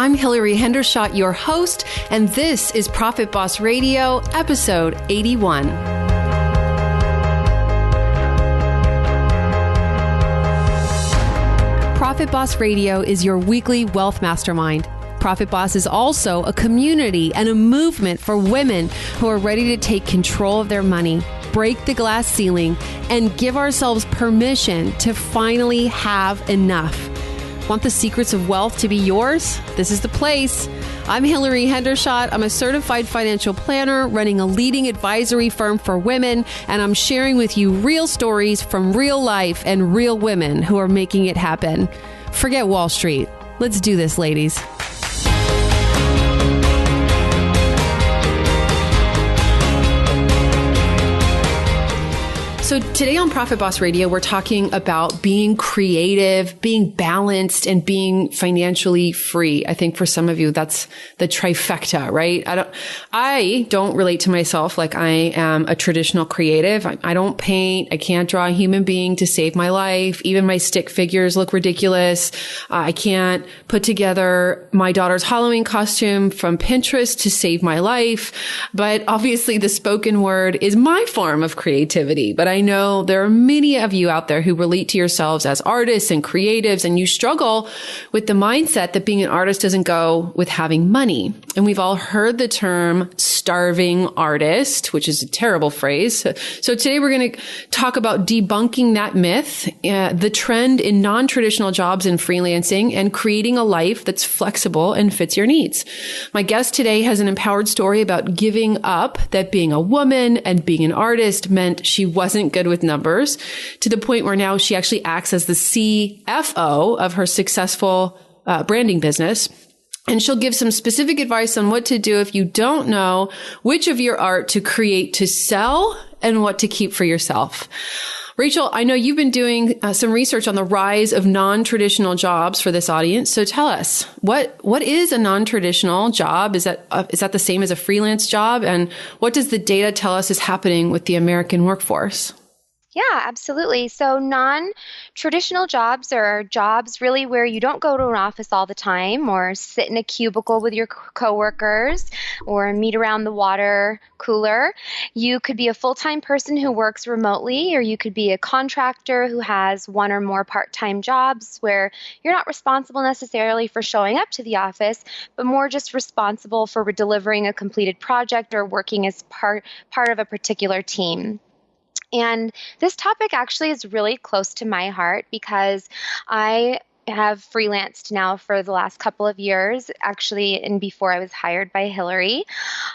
I'm Hillary Hendershot, your host, and this is Profit Boss Radio, episode 81. Profit Boss Radio is your weekly wealth mastermind. Profit Boss is also a community and a movement for women who are ready to take control of their money, break the glass ceiling, and give ourselves permission to finally have enough. Want the secrets of wealth to be yours? This is the place. I'm Hillary Hendershot. I'm a certified financial planner running a leading advisory firm for women, and I'm sharing with you real stories from real life and real women who are making it happen. Forget Wall Street. Let's do this, ladies. So today on Profit Boss Radio, we're talking about being creative, being balanced, and being financially free. I think for some of you, that's the trifecta, right? I don't relate to myself like I am a traditional creative. I don't paint. I can't draw a human being to save my life. Even my stick figures look ridiculous. I can't put together my daughter's Halloween costume from Pinterest to save my life. But obviously the spoken word is my form of creativity. But I know there are many of you out there who relate to yourselves as artists and creatives, and you struggle with the mindset that being an artist doesn't go with having money. And we've all heard the term starving artist, which is a terrible phrase. So today we're going to talk about debunking that myth, the trend in non-traditional jobs and freelancing, and creating a life that's flexible and fits your needs. My guest today has an empowered story about giving up that being a woman and being an artist meant she wasn't good with numbers, to the point where now she actually acts as the CFO of her successful branding business. And she'll give some specific advice on what to do if you don't know which of your art to create to sell and what to keep for yourself. Rachel, I know you've been doing some research on the rise of non-traditional jobs for this audience. So tell us, what is a non-traditional job? Is that the same as a freelance job? And what does the data tell us is happening with the American workforce? Yeah, absolutely. So non-traditional jobs are jobs really where you don't go to an office all the time or sit in a cubicle with your coworkers or meet around the water cooler. You could be a full-time person who works remotely, or you could be a contractor who has one or more part-time jobs where you're not responsible necessarily for showing up to the office, but more just responsible for delivering a completed project or working as part of a particular team. And this topic actually is really close to my heart because I have freelanced now for the last couple of years, actually, and before I was hired by Hillary.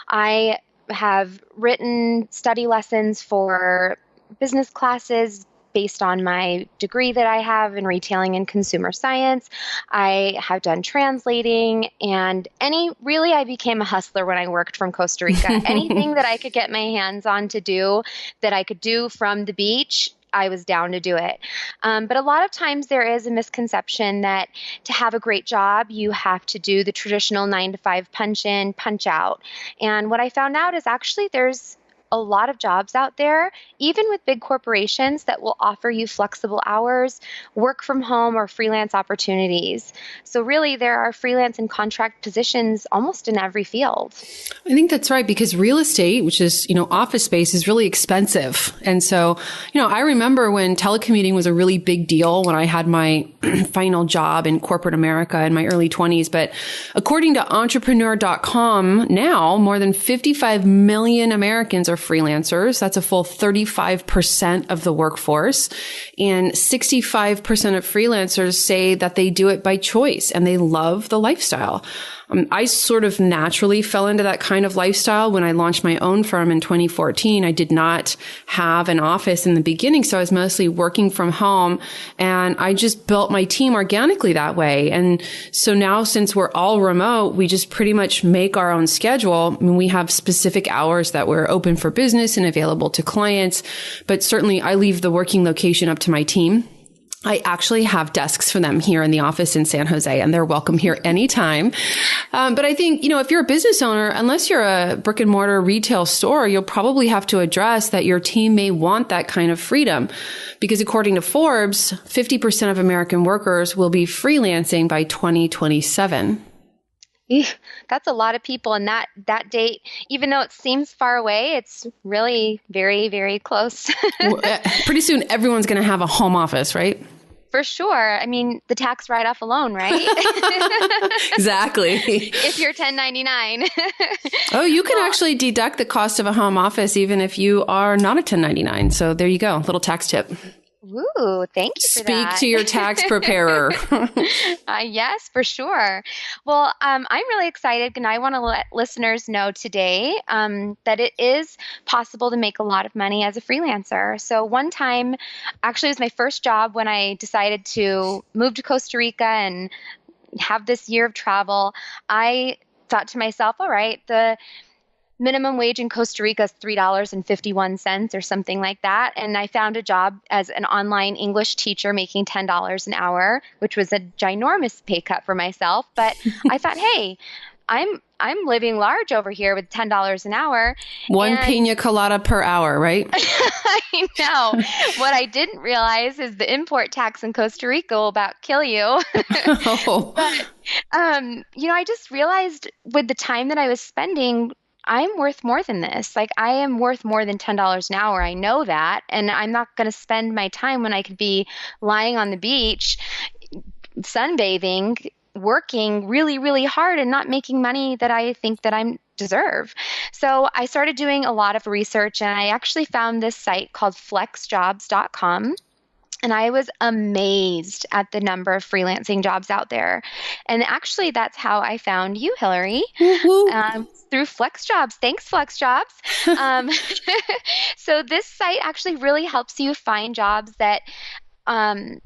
I have written study lessons for business classes based on my degree that I have in retailing and consumer science. I have done translating, and I became a hustler when I worked from Costa Rica. Anything that I could get my hands on to do that I could do from the beach, I was down to do it. But a lot of times there is a misconception that to have a great job, you have to do the traditional 9-to-5 punch in, punch out. And what I found out is actually there's a lot of jobs out there, even with big corporations, that will offer you flexible hours, work from home, or freelance opportunities. So really, there are freelance and contract positions almost in every field. I think that's right, because real estate, which is, office space, is really expensive. And so, I remember when telecommuting was a really big deal when I had my final job in corporate America in my early 20s. But according to entrepreneur.com, now more than 55 million Americans are freelancers. That's a full 35% of the workforce. And 65% of freelancers say that they do it by choice and they love the lifestyle. I sort of naturally fell into that kind of lifestyle when I launched my own firm in 2014. I did not have an office in the beginning, so I was mostly working from home, and I just built my team organically that way. And so now, since we're all remote, we just pretty much make our own schedule. I mean, we have specific hours that we're open for business and available to clients, but certainly I leave the working location up to my team. I actually have desks for them here in the office in San Jose, and they're welcome here anytime. But I think, if you're a business owner, unless you're a brick and mortar retail store, you'll probably have to address that your team may want that kind of freedom. Because according to Forbes, 50% of American workers will be freelancing by 2027. That's a lot of people. And that date, even though it seems far away, it's really very, very close. Pretty soon, everyone's going to have a home office, right? For sure. I mean, the tax write-off alone, right? Exactly. If you're 1099. Oh, you can actually deduct the cost of a home office even if you are not a 1099. So there you go. Little tax tip. Ooh, thank you for that. Speak to your tax preparer. Yes, for sure. Well, I'm really excited, and I want to let listeners know today that it is possible to make a lot of money as a freelancer. So one time, actually, it was my first job when I decided to move to Costa Rica and have this year of travel. I thought to myself, all right, the minimum wage in Costa Rica is $3.51 or something like that. And I found a job as an online English teacher making $10 an hour, which was a ginormous pay cut for myself. But I thought, hey, I'm living large over here with $10 an hour. One pina colada per hour, right? I know. What I didn't realize is the import tax in Costa Rica will about kill you. Oh. But, I just realized with the time that I was spending, I'm worth more than this. Like, I am worth more than $10 an hour. I know that. And I'm not going to spend my time when I could be lying on the beach, sunbathing, working really, really hard and not making money that I think that I deserve. So I started doing a lot of research, and I actually found this site called flexjobs.com. And I was amazed at the number of freelancing jobs out there. And actually, that's how I found you, Hillary, through FlexJobs. Thanks, FlexJobs. So this site actually really helps you find jobs that it's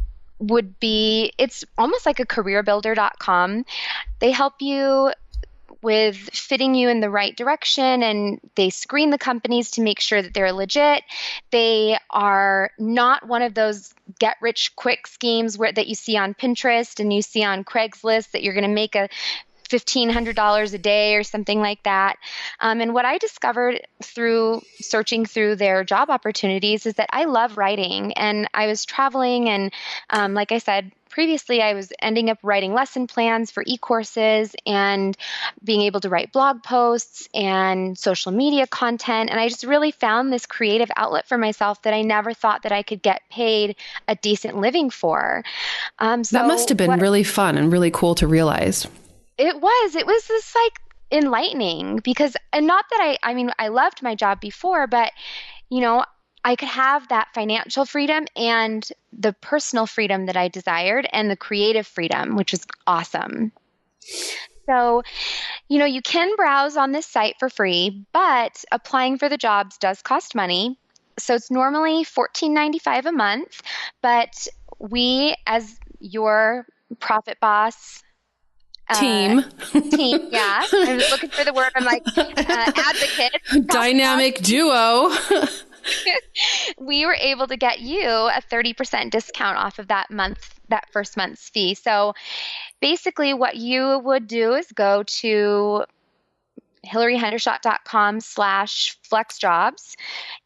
almost like a careerbuilder.com. They help you with fitting you in the right direction, and they screen the companies to make sure that they're legit. They are not one of those get-rich-quick schemes that you see on Pinterest and you see on Craigslist that you're going to make a $1,500 a day or something like that. And what I discovered through searching through their job opportunities is that I love writing, and I was traveling, and like I said previously, I was ending up writing lesson plans for e-courses and being able to write blog posts and social media content. And I just really found this creative outlet for myself that I never thought that I could get paid a decent living for. That must have been really fun and really cool to realize. It was this like enlightening because, and not that I loved my job before, but I could have that financial freedom and the personal freedom that I desired and the creative freedom, which was awesome. So, you can browse on this site for free, but applying for the jobs does cost money. So it's normally $14.95 a month, but we, as your Profit Boss team, yeah. I was looking for the word. I'm like, advocate. Dynamic duo. We were able to get you a 30% discount off of that first month's fee. So basically what you would do is go to hillaryhendershot.com/flexjobs.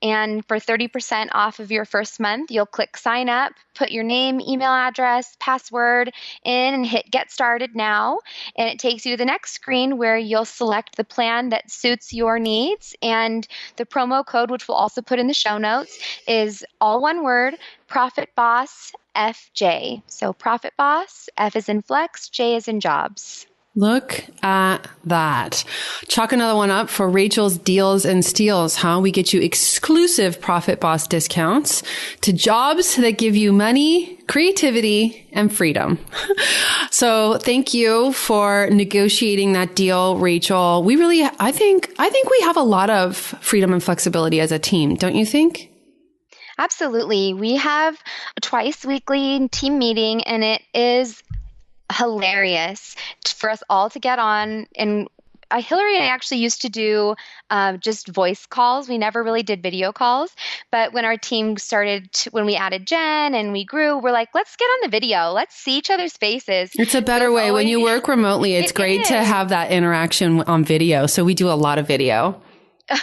And for 30% off of your first month, you'll click sign up, put your name, email address, password in, and hit get started now. And it takes you to the next screen where you'll select the plan that suits your needs. And the promo code, which we'll also put in the show notes, is all one word, Profit Boss FJ. So Profit Boss, F is in flex, J is in jobs. Look at that. Chalk another one up for Rachel's Deals and Steals, huh? We get you exclusive Profit Boss discounts to jobs that give you money, creativity, and freedom. So thank you for negotiating that deal, Rachel. I think we have a lot of freedom and flexibility as a team, don't you think? Absolutely. We have a twice weekly team meeting, and it is hilarious for us all to get on. And Hillary and I actually used to do just voice calls. We never really did video calls. But when our team when we added Jen and we grew, we're like, let's get on the video. Let's see each other's faces. It's a better way. When you work remotely, it's great to have that interaction on video. So we do a lot of video.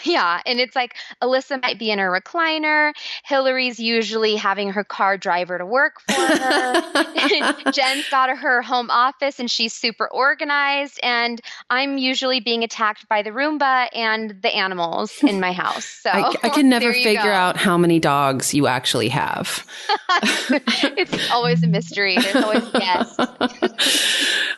Yeah. And it's like Alyssa might be in her recliner. Hillary's usually having her car drive her to work for her. Jen's got her home office and she's super organized. And I'm usually being attacked by the Roomba and the animals in my house. So I can never figure out how many dogs you actually have. It's always a mystery. There's always a guess.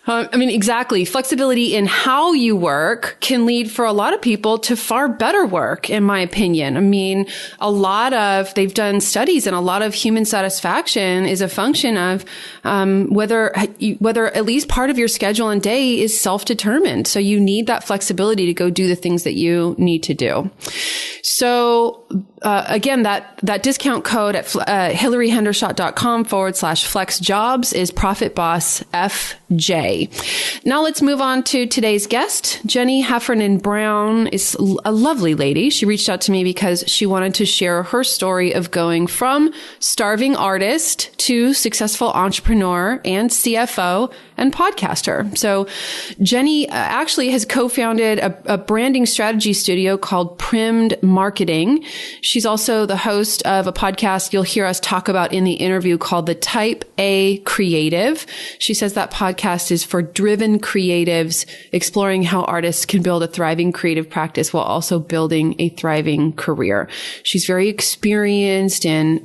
I mean, exactly. Flexibility in how you work can lead for a lot of people to far better work, in my opinion. I mean, they've done studies, and a lot of human satisfaction is a function of whether at least part of your schedule and day is self-determined. So you need that flexibility to go do the things that you need to do. So again, that discount code at hillaryhendershot.com/flexjobs is ProfitBossFJ. Now let's move on to today's guest. Jenni Heffernan Brown is a lovely lady. She reached out to me because she wanted to share her story of going from starving artist to successful entrepreneur and CFO and podcaster. So Jenni actually has co-founded a branding strategy studio called Prim'd Marketing. She's also the host of a podcast you'll hear us talk about in the interview called The Type A Creative. She says that podcast is for driven creatives exploring how artists can build a thriving creative practice while also building a thriving career. She's very experienced in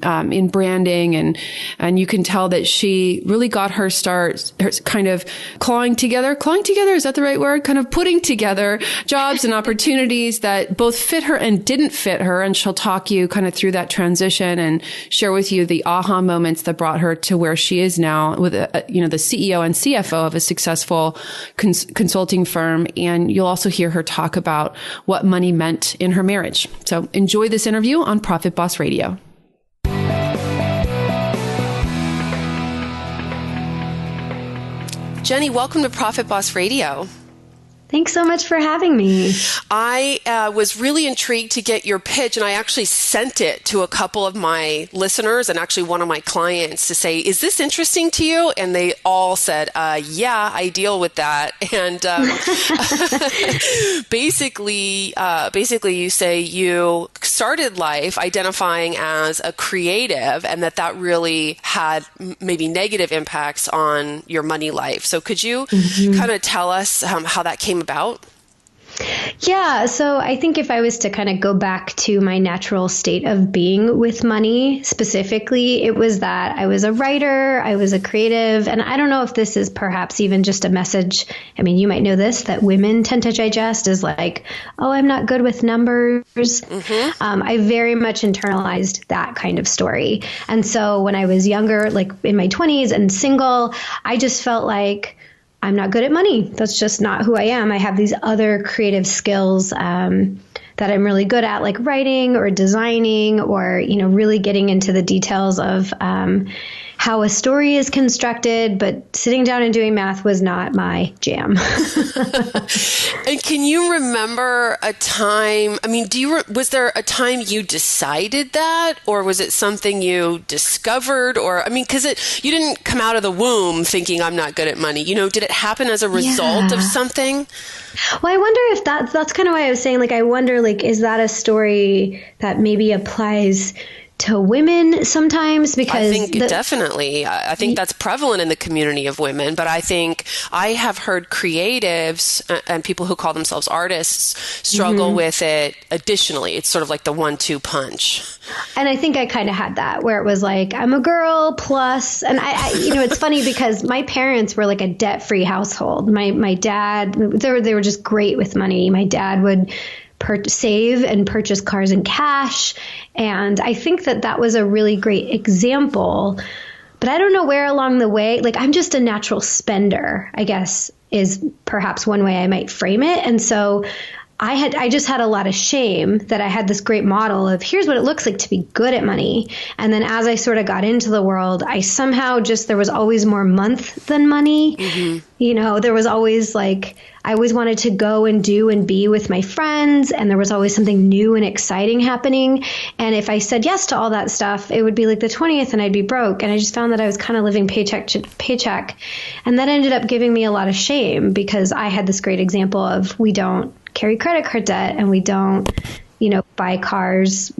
branding, and you can tell that she really got her start kind of clawing together. Is that the right word? Kind of putting together jobs and opportunities that both fit her and didn't fit her. And she'll talk you kind of through that transition and share with you the aha moments that brought her to where she is now with the CEO and CFO of a successful consulting firm. And you'll also hear her talk about what money meant in her marriage. So enjoy this interview on Profit Boss Radio. Jenni, welcome to Profit Boss Radio. Thanks so much for having me. I was really intrigued to get your pitch, and I actually sent it to a couple of my listeners and actually one of my clients to say, is this interesting to you? And they all said, yeah, I deal with that. And basically you say you started life identifying as a creative and that really had maybe negative impacts on your money life. So could you kind of tell us how that came about? Yeah. So I think if I was to kind of go back to my natural state of being with money specifically, it was that I was a writer, I was a creative, and I don't know if this is perhaps even just a message. I mean, you might know this, that women tend to digest is like, oh, I'm not good with numbers. I very much internalized that kind of story. And so when I was younger, like in my 20s and single, I just felt like I'm not good at money. That's just not who I am. I have these other creative skills that I'm really good at, like writing or designing or, really getting into the details of how a story is constructed, but sitting down and doing math was not my jam. And can you remember a time, was there a time you decided that, or was it something you discovered? Or, because you didn't come out of the womb thinking I'm not good at money. Did it happen as a result of something? Well, I wonder if that's kind of why I was saying, I wonder, is that a story that maybe applies to women sometimes? Because I think definitely. I think that's prevalent in the community of women, but I think I have heard creatives and people who call themselves artists struggle with it additionally. It's sort of like the 1-2 punch. And I think I kind of had that where it was like, I'm a girl plus, and I it's funny because my parents were like a debt-free household. My dad, they were just great with money. My dad would save and purchase cars in cash. And I think that was a really great example. But I don't know where along the way, I'm just a natural spender, I guess, is perhaps one way I might frame it. And so I just had a lot of shame that I had this great model of here's what it looks like to be good at money. And then as I sort of got into the world, I somehow there was always more month than money. There was always I always wanted to go and do and be with my friends. And there was always something new and exciting happening. And if I said yes to all that stuff, it would be like the 20th and I'd be broke. And I just found that I was kind of living paycheck to paycheck. And that ended up giving me a lot of shame because I had this great example of we don't carry credit card debt, and we don't, buy cars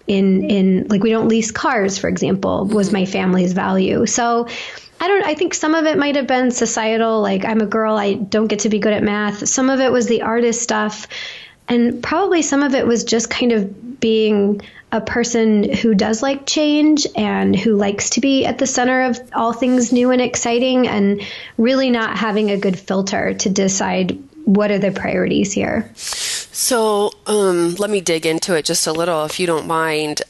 in like, we don't lease cars, for example, was my family's value. So I think some of it might have been societal, like I'm a girl, I don't get to be good at math. Some of it was the artist stuff. And probably some of it was just kind of being a person who does like change and who likes to be at the center of all things new and exciting, and really not having a good filter to decide what are the priorities here. So let me dig into it just a little, if you don't mind.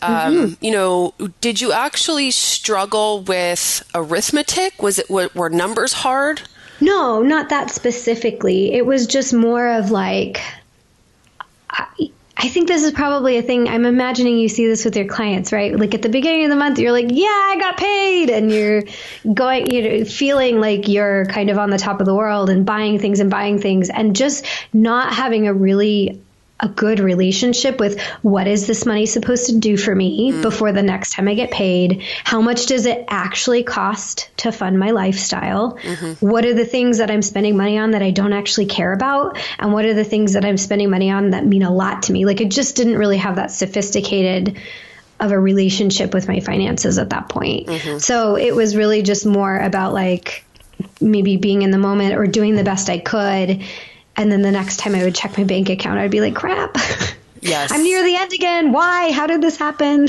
Did you actually struggle with arithmetic? Were numbers hard? No, not that specifically. It was just more of like, I think this is probably a thing. I'm imagining you see this with your clients, right? Like at the beginning of the month, you're like, yeah, I got paid. And you're going, feeling like you're kind of on the top of the world and buying things and just not having a good relationship with what is this money supposed to do for me before the next time I get paid? How much does it actually cost to fund my lifestyle? What are the things that I'm spending money on that I don't actually care about? And what are the things that I'm spending money on that mean a lot to me? Like, it just didn't really have that sophisticated of a relationship with my finances at that point. So it was really just more about like maybe being in the moment or doing the best I could. And then the next time I would check my bank account, I'd be like, crap. Yes. I'm near the end again. Why? How did this happen?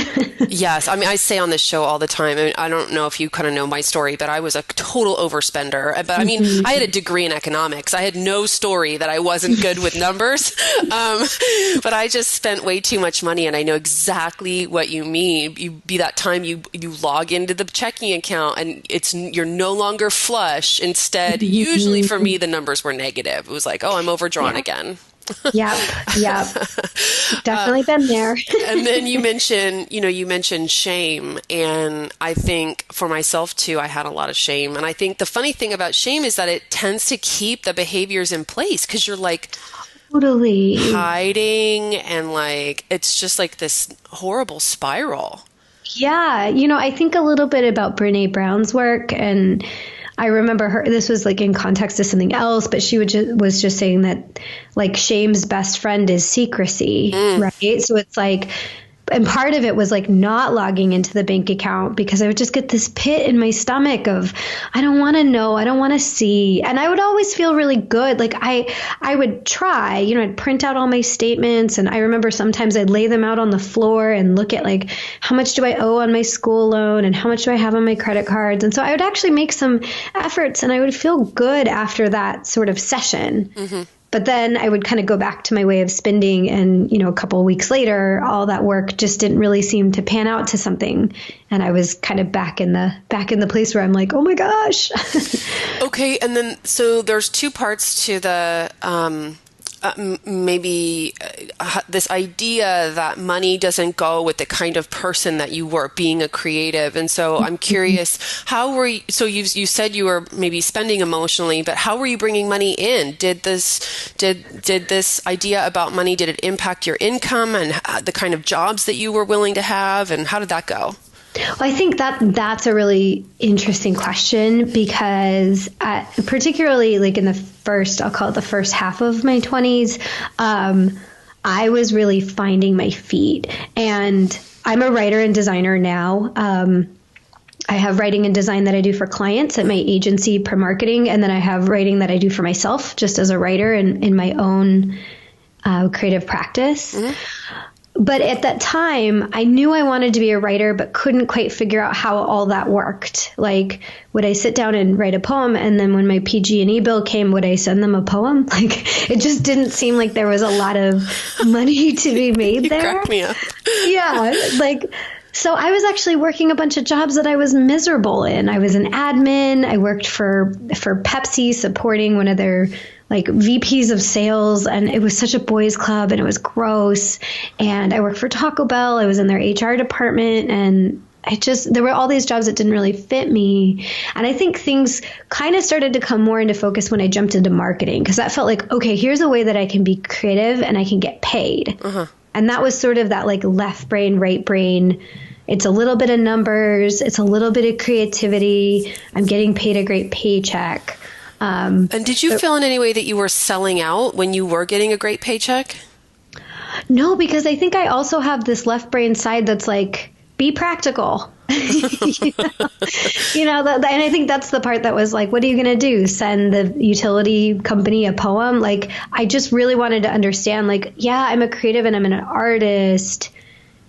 Yes. I mean, I say on this show all the time, I mean, I don't know if you kind of know my story, but I was a total overspender. But I mean, I had a degree in economics. I had no story that I wasn't good with numbers. But I just spent way too much money, and I know exactly what you mean. That time you log into the checking account and you're no longer flush. Instead, usually for me, the numbers were negative. It was like, oh, I'm overdrawn again. Yep. Definitely been there. And then you mentioned shame. And I think for myself too, I had a lot of shame. And I think the funny thing about shame is that it tends to keep the behaviors in place, because you're like totally hiding, and like, it's just like this horrible spiral. Yeah. I think a little bit about Brené Brown's work, and I remember her, this was like in context to something else, but she was just saying that like shame's best friend is secrecy, right? So it's like, and part of it was like not logging into the bank account, because I would just get this pit in my stomach of, I don't want to know, I don't want to see. And I would always feel really good. Like I would try, I'd print out all my statements, and I remember sometimes I'd lay them out on the floor and look at like, how much do I owe on my school loan and how much do I have on my credit cards? And so I would actually make some efforts, and I would feel good after that sort of session. But then I would kind of go back to my way of spending, and, a couple of weeks later, all that work just didn't really seem to pan out to something. And I was kind of back in the place where I'm like, oh my gosh. Okay. And then, so there's two parts to the, this idea that money doesn't go with the kind of person that you were, being a creative. And so I'm curious, how were you, so you said you were maybe spending emotionally, but how were you bringing money in? Did this idea about money, did it impact your income and the kind of jobs that you were willing to have? And how did that go? Well, I think that's a really interesting question, because particularly like in I'll call it the first half of my 20s, I was really finding my feet. And I'm a writer and designer now. I have writing and design that I do for clients at my agency, Prim'd Marketing, and then I have writing that I do for myself just as a writer in my own creative practice. But at that time, I knew I wanted to be a writer, but couldn't quite figure out how all that worked. Like, would I sit down and write a poem, and then when my PG&E bill came, would I send them a poem? Like, it just didn't seem like there was a lot of money to be made there. You cracked me up. Yeah, so I was actually working a bunch of jobs that I was miserable in. I was an admin. I worked for Pepsi, supporting one of their like VPs of sales, and it was such a boys club, and it was gross. And I worked for Taco Bell. I was in their HR department, and there were all these jobs that didn't really fit me. And I think things kind of started to come more into focus when I jumped into marketing, because that felt like, okay, here's a way that I can be creative and I can get paid. And that was sort of that like left brain, right brain. It's a little bit of numbers. It's a little bit of creativity. I'm getting paid a great paycheck. And did you feel in any way that you were selling out when you were getting a great paycheck? No, because I think I also have this left brain side that's like, be practical. And I think that's the part that was like, what are you going to do? Send the utility company a poem? Like, I just really wanted to understand, like, yeah, I'm a creative and I'm an artist,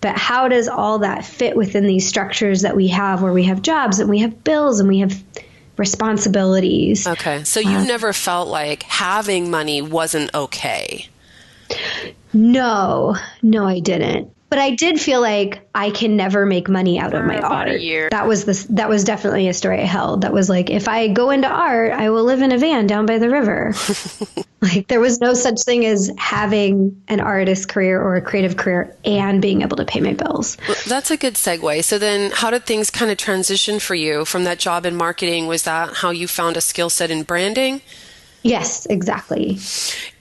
but how does all that fit within these structures that we have, where we have jobs and we have bills and we have responsibilities? Okay. So you never felt like having money wasn't okay? No, I didn't. But I did feel like I can never make money out of my art. That was definitely a story I held. That was like, if I go into art, I will live in a van down by the river. Like, there was no such thing as having an artist career or a creative career and being able to pay my bills. Well, that's a good segue. So then how did things kind of transition for you from that job in marketing? Was that how you found a skill set in branding? Yes, exactly.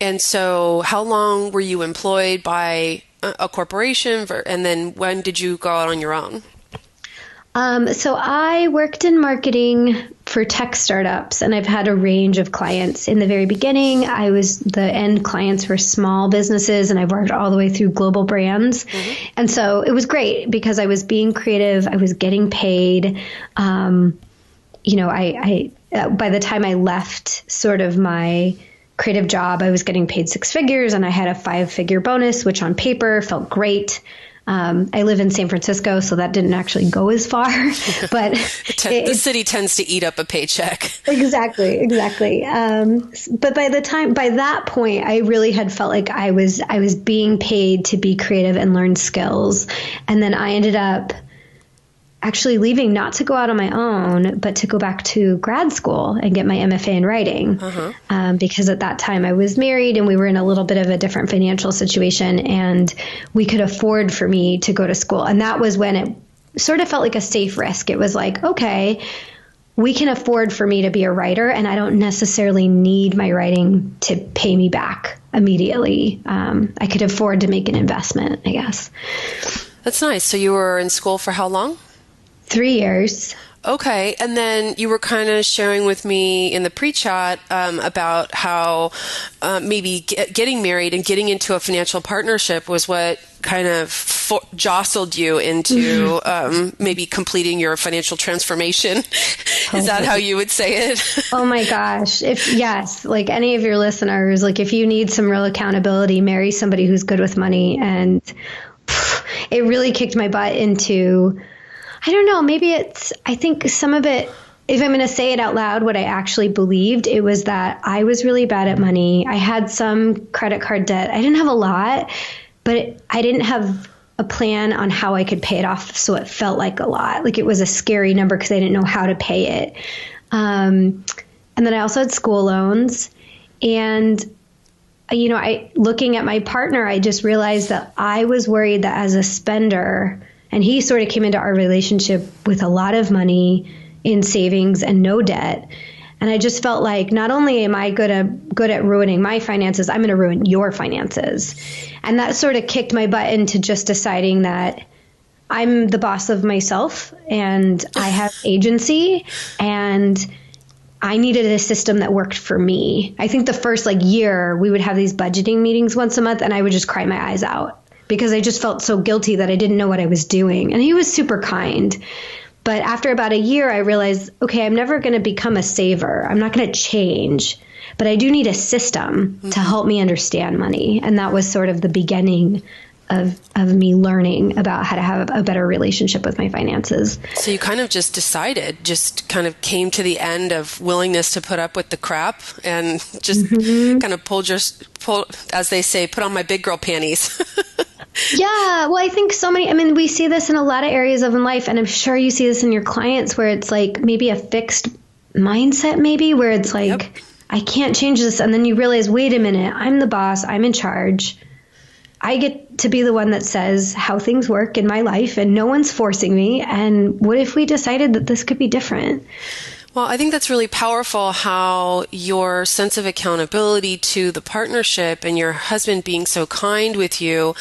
And so how long were you employed by a corporation, and then when did you go out on your own? So I worked in marketing for tech startups, and I've had a range of clients. In the very beginning, the end clients were small businesses, and I've worked all the way through global brands. Mm-hmm. And so it was great because I was being creative. I was getting paid. By the time I left sort of my creative job, I was getting paid 6 figures, and I had a 5-figure bonus, which on paper felt great. I live in San Francisco, so that didn't actually go as far, but the city tends to eat up a paycheck. Exactly. But by that point, I really had felt like I was being paid to be creative and learn skills. And then I ended up actually leaving, not to go out on my own, but to go back to grad school and get my MFA in writing. Uh-huh. Because at that time I was married and we were in a little bit of a different financial situation, and we could afford for me to go to school. And that was when it sort of felt like a safe risk. It was like, okay, we can afford for me to be a writer, and I don't necessarily need my writing to pay me back immediately. I could afford to make an investment, I guess. That's nice. So you were in school for how long? 3 years. Okay. And then you were kind of sharing with me in the pre-chat about how maybe getting married and getting into a financial partnership was what kind of jostled you into maybe completing your financial transformation. Is that how you would say it? Oh my gosh. Yes, like any of your listeners, like if you need some real accountability, marry somebody who's good with money. And it really kicked my butt into, I don't know, I think some of it, if I'm going to say it out loud, what I actually believed, it was that I was really bad at money. I had some credit card debt. I didn't have a lot, but I didn't have a plan on how I could pay it off. So it felt like a lot. Like it was a scary number because I didn't know how to pay it. And then I also had school loans. And looking at my partner, I just realized that I was worried that as a spender, and he sort of came into our relationship with a lot of money in savings and no debt. And I just felt like not only am I good at ruining my finances, I'm going to ruin your finances. And that sort of kicked my butt into just deciding that I'm the boss of myself and I have agency, and I needed a system that worked for me. I think the first year we would have these budgeting meetings once a month, and I would just cry my eyes out because I just felt so guilty that I didn't know what I was doing. And he was super kind. But after about a year, I realized, okay, I'm never going to become a saver. I'm not going to change. But I do need a system to help me understand money. And that was sort of the beginning of me learning about how to have a better relationship with my finances. So you kind of just decided, just kind of came to the end of willingness to put up with the crap and just kind of pull, as they say, put on my big girl panties. Yeah. Well, I think we see this in a lot of areas of life, and I'm sure you see this in your clients where it's like maybe a fixed mindset, maybe where it's like, yep, I can't change this. And then you realize, wait a minute, I'm the boss. I'm in charge. I get to be the one that says how things work in my life, and no one's forcing me. And what if we decided that this could be different? Well, I think that's really powerful how your sense of accountability to the partnership and your husband being so kind with you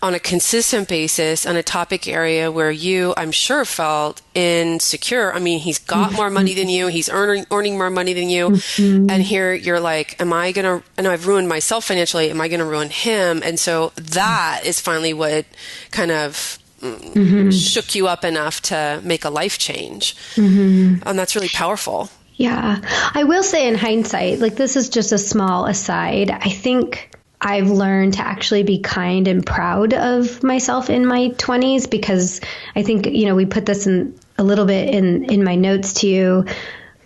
on a consistent basis on a topic area where you, I'm sure, felt insecure. I mean, he's got more money than you. He's earning more money than you. And here you're like, am I going to, and I've ruined myself financially. Am I going to ruin him? And so that is finally what kind of shook you up enough to make a life change. And that's really powerful. Yeah. I will say in hindsight, like this is just a small aside. I think I've learned to actually be kind and proud of myself in my 20s because I think, we put this in a little bit in my notes to you.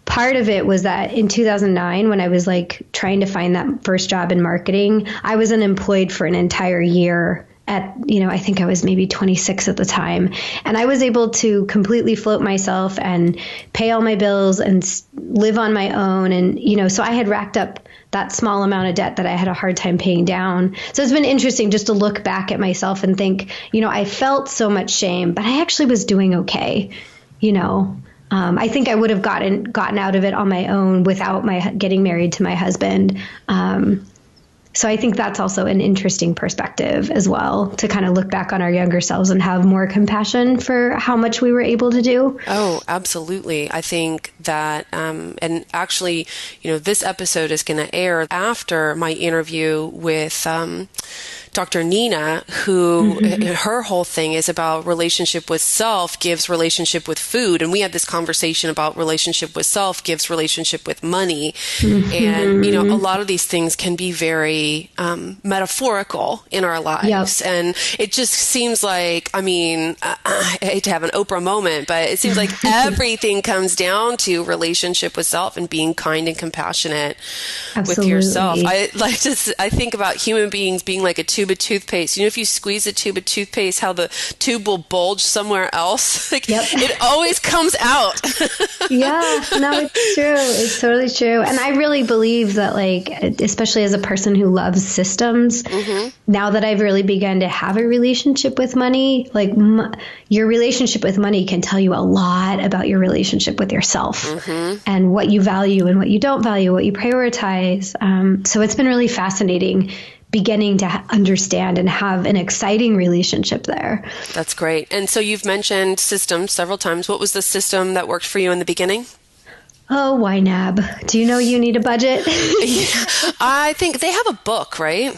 Part of it was that in 2009, when I was like trying to find that first job in marketing, I was unemployed for an entire year. I think I was maybe 26 at the time. And I was able to completely float myself and pay all my bills and live on my own. And, so I had racked up that small amount of debt that I had a hard time paying down. So it's been interesting just to look back at myself and think, I felt so much shame, but I actually was doing okay. I think I would have gotten out of it on my own without getting married to my husband. So I think that's also an interesting perspective as well, to kind of look back on our younger selves and have more compassion for how much we were able to do. Oh, absolutely. I think that, and actually, this episode is going to air after my interview with Dr. Nina, who her whole thing is about relationship with self gives relationship with food. And we had this conversation about relationship with self gives relationship with money. And, a lot of these things can be very metaphorical in our lives. Yep. And it just seems like, I hate to have an Oprah moment, but it seems like everything comes down to relationship with self and being kind and compassionate with yourself. I think about human beings being like a tube of toothpaste. If you squeeze a tube of toothpaste, how the tube will bulge somewhere else. It always comes out. Yeah, no, it's true. It's totally true. And I really believe that, especially as a person who loves systems, now that I've really begun to have a relationship with money, your relationship with money can tell you a lot about your relationship with yourself and what you value and what you don't value, what you prioritize. So it's been really fascinating beginning to understand and have an exciting relationship there. That's great. And so you've mentioned systems several times. What was the system that worked for you in the beginning? Oh, YNAB. Do you know You Need a Budget? Yeah, I think they have a book, right?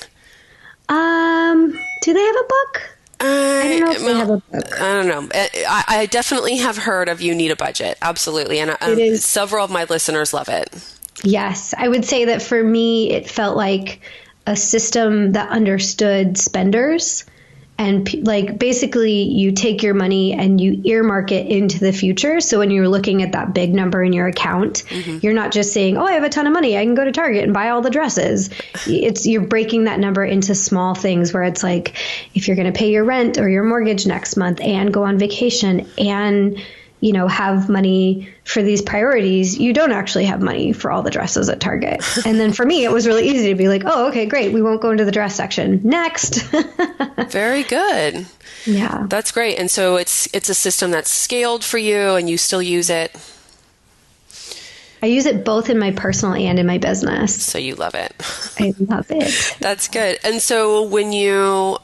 Do they have a book? I don't know if they have a book. I don't know. I definitely have heard of You Need a Budget. Absolutely. And several of my listeners love it. Yes. I would say that for me, it felt like a system that understood spenders and basically you take your money and you earmark it into the future. So when you're looking at that big number in your account, you're not just saying, oh, I have a ton of money, I can go to Target and buy all the dresses. You're breaking that number into small things where it's like, if you're going to pay your rent or your mortgage next month and go on vacation and have money for these priorities, you don't actually have money for all the dresses at Target. And then for me, it was really easy to be like, oh, okay, great. We won't go into the dress section. Next. Very good. Yeah. That's great. And so it's a system that's scaled for you and you still use it? I use it both in my personal and in my business. So you love it. I love it. That's good. And so when you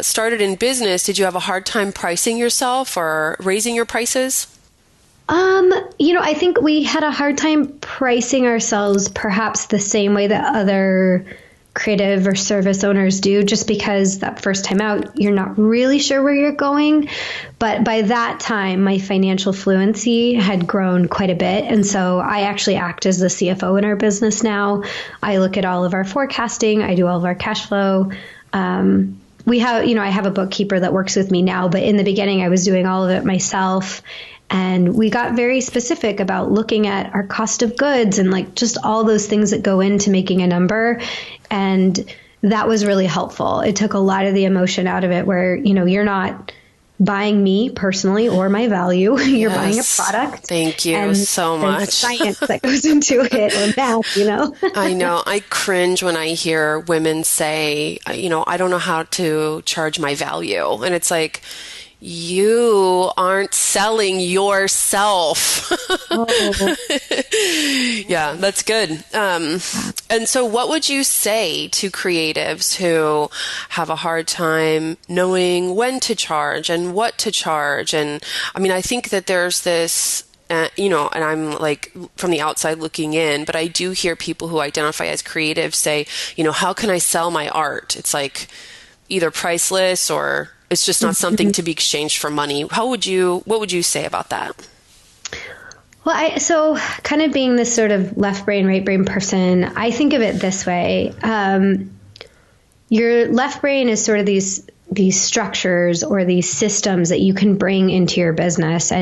started in business, did you have a hard time pricing yourself or raising your prices? I think we had a hard time pricing ourselves perhaps the same way that other creative or service owners do, just because that first time out, you're not really sure where you're going. But by that time, my financial fluency had grown quite a bit. And so I actually act as the CFO in our business now. I look at all of our forecasting. I do all of our cash flow. I have a bookkeeper that works with me now, but in the beginning I was doing all of it myself. And we got very specific about looking at our cost of goods and just all those things that go into making a number. And that was really helpful. It took a lot of the emotion out of it where, you're not buying me personally or my value. You're buying a product. Thank you so much. Science that goes into it or math, I know. I cringe when I hear women say, I don't know how to charge my value. And it's like, you aren't selling yourself. Oh. Yeah, that's good. And so what would you say to creatives who have a hard time knowing when to charge and what to charge? And I mean, I think that there's this, and I'm like from the outside looking in, but I do hear people who identify as creatives say, how can I sell my art? It's like either priceless or it's just not something to be exchanged for money. What would you say about that? Well, so kind of being this sort of left brain, right brain person, I think of it this way. Your left brain is sort of these structures or these systems that you can bring into your business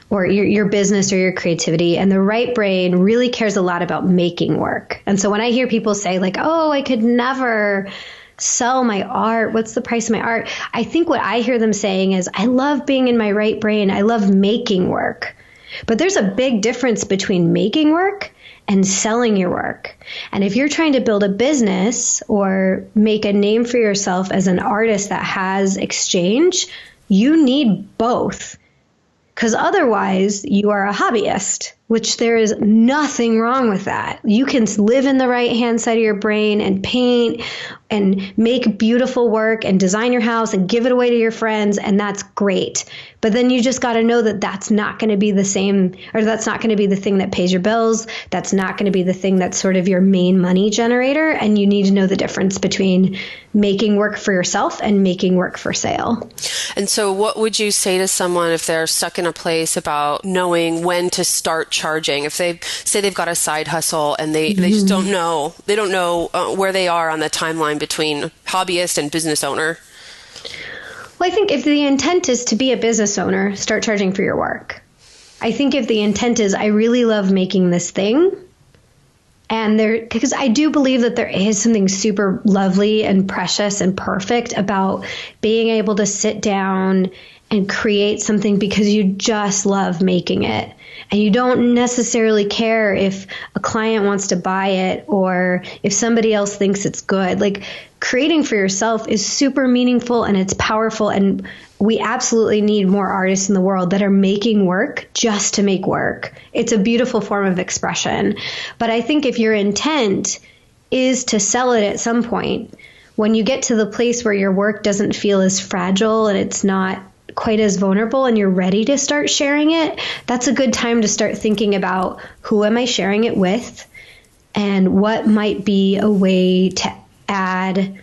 or your business or your creativity. And the right brain really cares a lot about making work. And so when I hear people say like, oh, I could never sell my art, what's the price of my art? I think what I hear them saying is, I love being in my right brain. I love making work. But there's a big difference between making work and selling your work. And if you're trying to build a business or make a name for yourself as an artist that has exchange, you need both. Because otherwise, you are a hobbyist, which there is nothing wrong with that. You can live in the right-hand side of your brain and paint and make beautiful work and design your house and give it away to your friends, and that's great. But then you just got to know that that's not going to be the same, or that's not going to be the thing that pays your bills. That's not going to be the thing that's sort of your main money generator. And you need to know the difference between making work for yourself and making work for sale. And so what would you say to someone if they're stuck in a place about knowing when to start charging? If they say they've got a side hustle and they just don't know, where they are on the timeline between hobbyist and business owner? Well, I think if the intent is to be a business owner, start charging for your work. I think if the intent is, I really love making this thing, because I do believe that there is something super lovely and precious and perfect about being able to sit down and create something because you just love making it. And you don't necessarily care if a client wants to buy it or if somebody else thinks it's good. Like, creating for yourself is super meaningful and it's powerful. And we absolutely need more artists in the world that are making work just to make work. It's a beautiful form of expression. But I think if your intent is to sell it at some point, when you get to the place where your work doesn't feel as fragile and it's not quite as vulnerable and you're ready to start sharing it, that's a good time to start thinking about, who am I sharing it with and what might be a way to add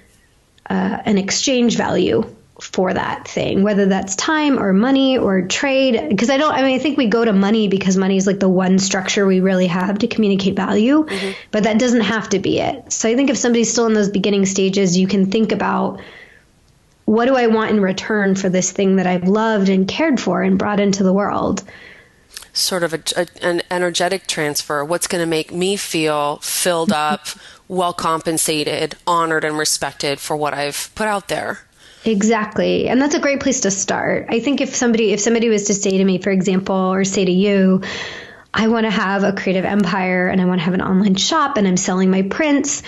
an exchange value for that thing, whether that's time or money or trade. Because I think we go to money because money is like the one structure we really have to communicate value, but that doesn't have to be it. So I think if somebody's still in those beginning stages, you can think about, what do I want in return for this thing that I've loved and cared for and brought into the world? Sort of an energetic transfer. What's going to make me feel filled up, well compensated, honored, and respected for what I've put out there. Exactly. And that's a great place to start. I think if somebody was to say to me, for example, or say to you, I want to have a creative empire and I want to have an online shop and I'm selling my prints,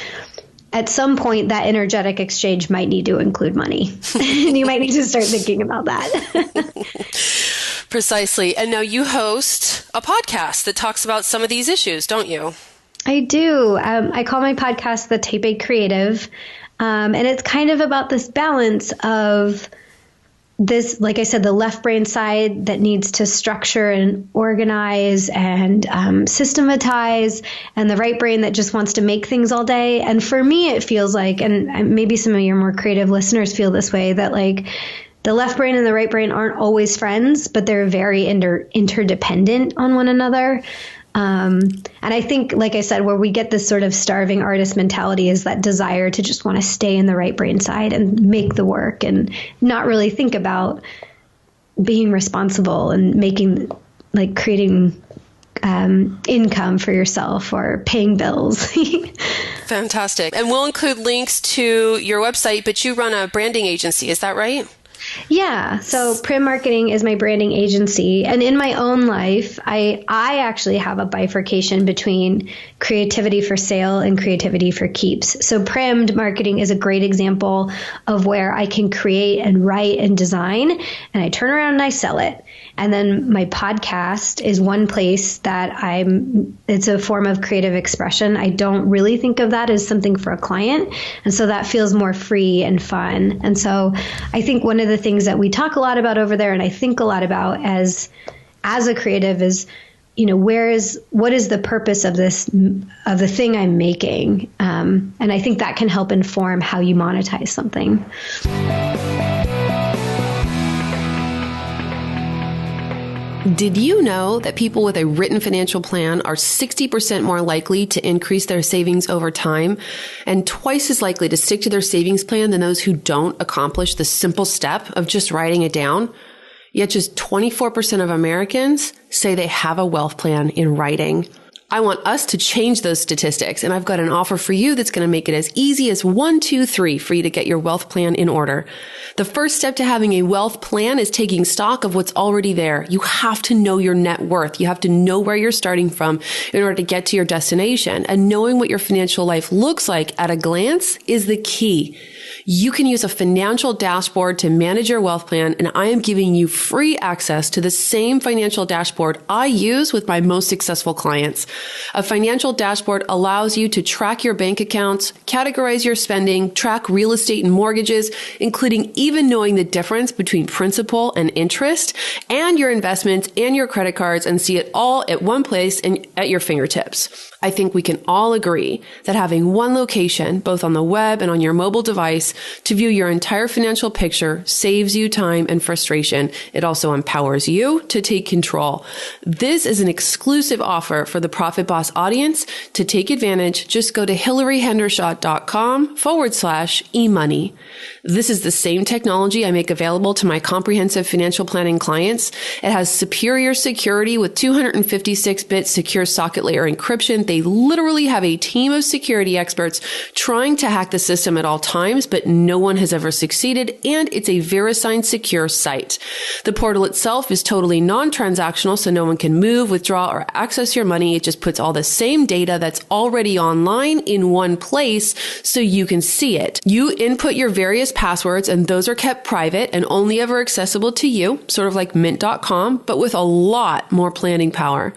at some point that energetic exchange might need to include money. And you might need to start thinking about that. Precisely. And now you host a podcast that talks about some of these issues, don't you? I do. I call my podcast The Type A Creative. And it's kind of about this balance of this, like I said, the left brain side that needs to structure and organize and systematize, and the right brain that just wants to make things all day. And for me, it feels like, and maybe some of your more creative listeners feel this way, that like the left brain and the right brain aren't always friends, but they're very interdependent on one another. And I think, like I said, where we get this sort of starving artist mentality is that desire to just want to stay in the right brain side and make the work and not really think about being responsible and creating income for yourself or paying bills. Fantastic. And we'll include links to your website, but you run a branding agency. Is that right? Yeah. So Prim'd Marketing is my branding agency. And in my own life, I actually have a bifurcation between creativity for sale and creativity for keeps. So Prim'd Marketing is a great example of where I can create and write and design, and I turn around and I sell it. And then my podcast is one place that it's a form of creative expression. I don't really think of that as something for a client. And so that feels more free and fun. And so I think one of the things that we talk a lot about over there, and I think a lot about as a creative, is, what is the purpose of the thing I'm making? And I think that can help inform how you monetize something. Did you know that people with a written financial plan are 60% more likely to increase their savings over time and twice as likely to stick to their savings plan than those who don't accomplish the simple step of just writing it down? Yet just 24% of Americans say they have a wealth plan in writing. I want us to change those statistics, and I've got an offer for you that's going to make it as easy as 1, 2, 3 for you to get your wealth plan in order. The first step to having a wealth plan is taking stock of what's already there. You have to know your net worth. You have to know where you're starting from in order to get to your destination. And knowing what your financial life looks like at a glance is the key. You can use a financial dashboard to manage your wealth plan, and I am giving you free access to the same financial dashboard I use with my most successful clients. A financial dashboard allows you to track your bank accounts, categorize your spending, track real estate and mortgages, including even knowing the difference between principal and interest, and your investments and your credit cards, and see it all at one place and at your fingertips. I think we can all agree that having one location, both on the web and on your mobile device, to view your entire financial picture saves you time and frustration. It also empowers you to take control. This is an exclusive offer for the Profit Boss audience. To take advantage, just go to hillaryhendershot.com/emoney. This is the same technology I make available to my comprehensive financial planning clients. It has superior security with 256-bit secure socket layer encryption. They literally have a team of security experts trying to hack the system at all times, but no one has ever succeeded, and it's a VeriSign secure site. The portal itself is totally non-transactional, so no one can move, withdraw, or access your money. It just puts all the same data that's already online in one place so you can see it. You input your various passwords, and those are kept private and only ever accessible to you, sort of like mint.com, but with a lot more planning power.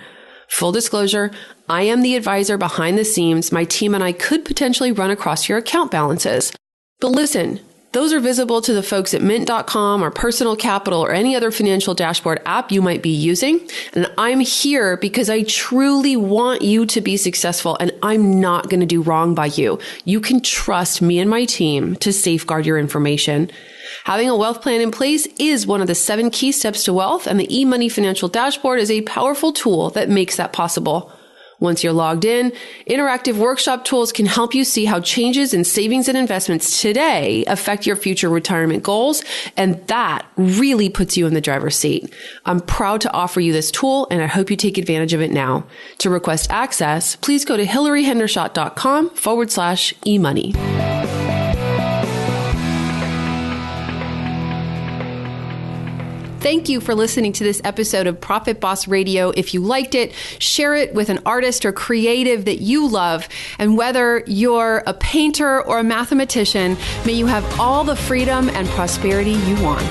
Full disclosure, I am the advisor behind the scenes. My team and I could potentially run across your account balances. But listen, those are visible to the folks at mint.com or Personal Capital or any other financial dashboard app you might be using. And I'm here because I truly want you to be successful, and I'm not going to do wrong by you. You can trust me and my team to safeguard your information. Having a wealth plan in place is one of the 7 key steps to wealth, and the eMoney Financial Dashboard is a powerful tool that makes that possible. Once you're logged in, interactive workshop tools can help you see how changes in savings and investments today affect your future retirement goals, and that really puts you in the driver's seat. I'm proud to offer you this tool, and I hope you take advantage of it now. To request access, please go to hillaryhendershot.com/emoney. Thank you for listening to this episode of Profit Boss Radio. If you liked it, share it with an artist or creative that you love. And whether you're a painter or a mathematician, may you have all the freedom and prosperity you want.